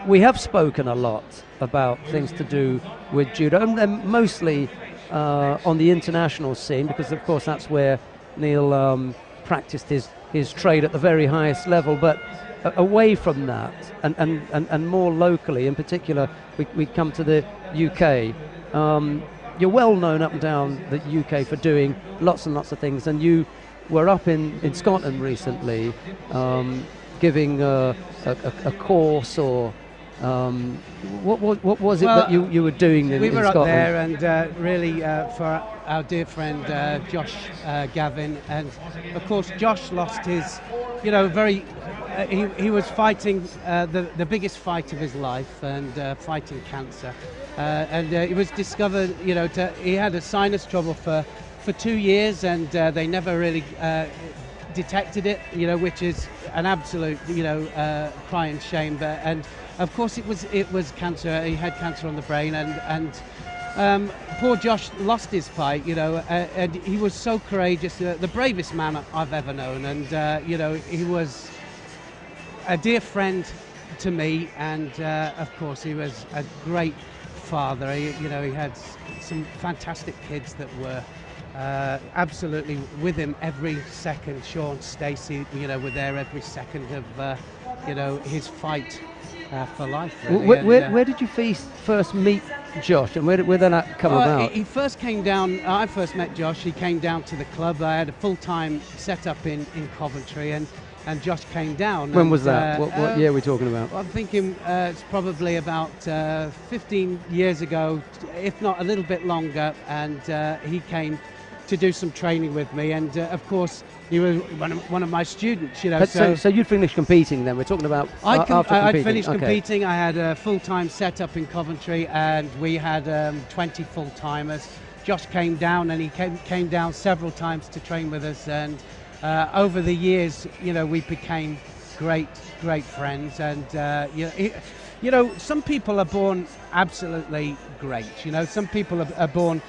we have spoken a lot about things to do with judo, and then mostly on the international scene, because of course that's where Neil practiced his trade at the very highest level. But away from that, and more locally, in particular, we come to the UK. You're well known up and down the UK for doing lots and lots of things, and you were up in Scotland recently giving a course, or what was it that you were doing in Scotland? We were up there, and really for our dear friend Josh Gavin, and of course Josh lost his, he was fighting the biggest fight of his life, and fighting cancer, and it was discovered, he had a sinus trouble for 2 years, and they never really detected it, which is an absolute, crying shame. And of course it was cancer. He had cancer on the brain, and poor Josh lost his fight, and he was so courageous, the bravest man I've ever known, and he was a dear friend to me, and of course he was a great father. He had some fantastic kids that were absolutely with him every second. Sean, Stacey, were there every second of his fight for life. Really. Where did you first meet Josh, and where did that come about? He first came down. I first met Josh. He came down to the club. I had a full-time setup in Coventry, and Josh came down. When was that? What year are we talking about? I'm thinking it's probably about 15 years ago, if not a little bit longer, and he came to do some training with me, and of course he was one of my students, So you'd finished competing then? We're talking about I'd finished competing. I had a full-time setup in Coventry, and we had 20 full-timers. Josh came down, and he came down several times to train with us, and over the years, we became great friends, and some people are born absolutely great. Some people are born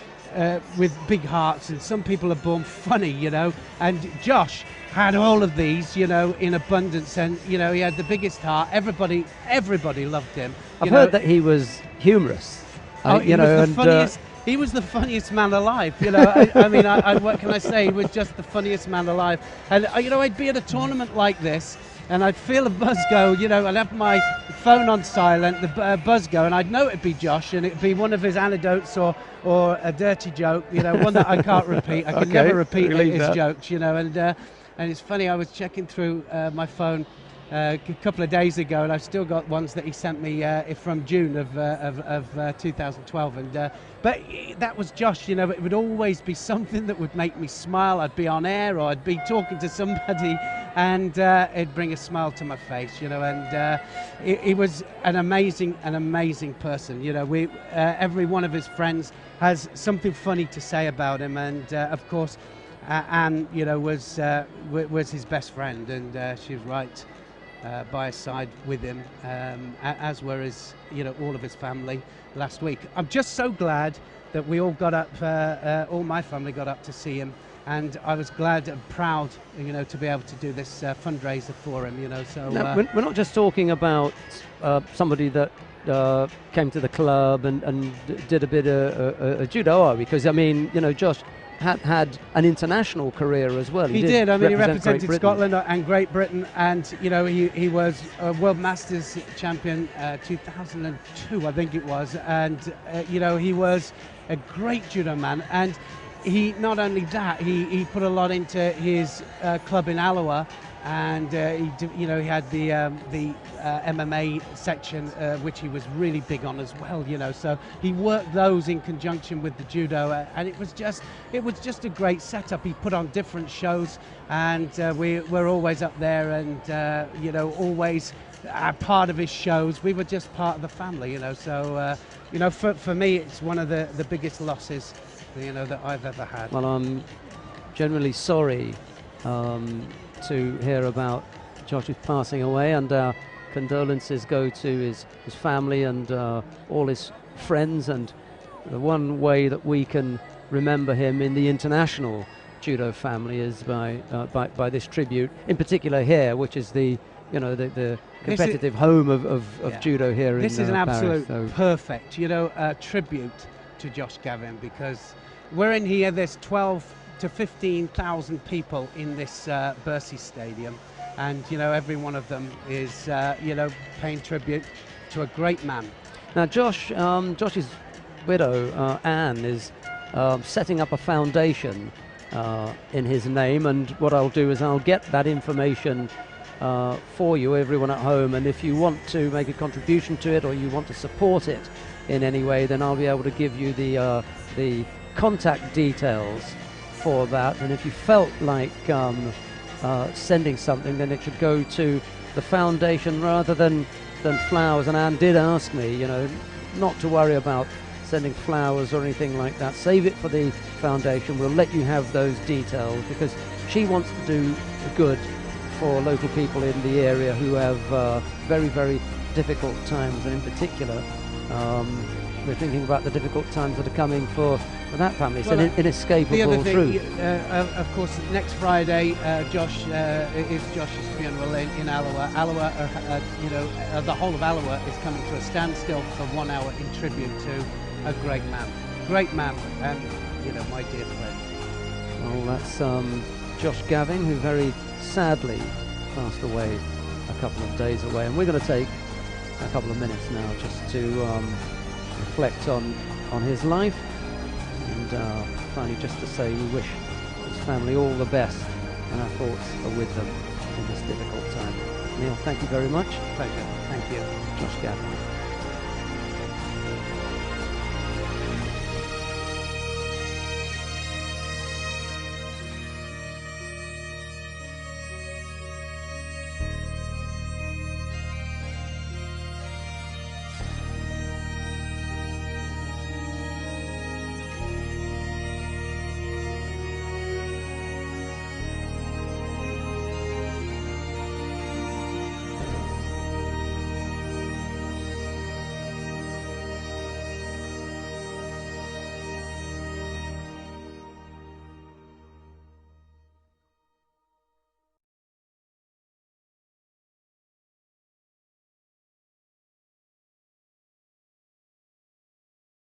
with big hearts, and some people are born funny, and Josh had all of these, in abundance, and he had the biggest heart. Everybody loved him. I've heard that he was humorous. He was the funniest man alive. What can I say? He was just the funniest man alive. And I'd be at a tournament like this, and I'd feel a buzz go, I'd have my phone on silent, the buzz go, and I'd know it'd be Josh, and it'd be one of his anecdotes or a dirty joke, one that I can't repeat. I can never repeat his jokes, and it's funny, I was checking through my phone a couple of days ago, and I've still got ones that he sent me from June of 2012, and but that was Josh. It would always be something that would make me smile. I'd be on air, or I'd be talking to somebody, and it'd bring a smile to my face. And he was an amazing person. Every one of his friends has something funny to say about him, and of course Anne, was his best friend, and she was right by his side with him, as were his, all of his family last week. I'm just so glad that we all got up, all my family got up to see him, and I was glad and proud, to be able to do this fundraiser for him. So now, we're not just talking about somebody that came to the club and did a bit of judo, are we? Because Josh had an international career as well. He did. He represented Scotland and Great Britain, and he was a World Masters champion 2002, I think it was, and he was a great judo man. And he not only that, he put a lot into his club in Alloa, and he had the MMA section, which he was really big on as well. So he worked those in conjunction with the judo, and it was just a great setup. He put on different shows, and we're always up there, and always part of his shows. We were just part of the family. So for me, it's one of the biggest losses that I've ever had. Well, I'm generally sorry to hear about Josh's passing away, and our condolences go to his family and all his friends. And the one way that we can remember him in the international judo family is by this tribute, in particular here, which is the the competitive home of judo here this in is an absolute Paris, so. perfect, tribute to Josh Gavin, because we're in here, there's 12 to 15,000 people in this Bercy Stadium, and every one of them is paying tribute to a great man. Now Josh's widow Anne is setting up a foundation in his name, and what I'll do is I'll get that information for you, everyone at home, and if you want to make a contribution to it or you want to support it in any way, then I'll be able to give you the contact details for that. And if you felt like sending something, then it should go to the foundation rather than flowers. And Anne did ask me, not to worry about sending flowers or anything like that. Save it for the foundation. We'll let you have those details, because she wants to do good for local people in the area who have very, very difficult times, and in particular we're thinking about the difficult times that are coming for that family. It's inescapable the other thing, truth. Of course, next Friday, Josh is Josh's funeral in Alloa. Alloa, the whole of Alloa is coming to a standstill for 1 hour in tribute to a great man, and my dear friend. Well, that's Josh Gavin, who very sadly passed away a couple of days away, and we're going to take a couple of minutes now just to reflect on his life, and finally just to say we wish his family all the best, and our thoughts are with them in this difficult time. Neil, thank you very much. Pleasure. Thank you. Josh Gavin.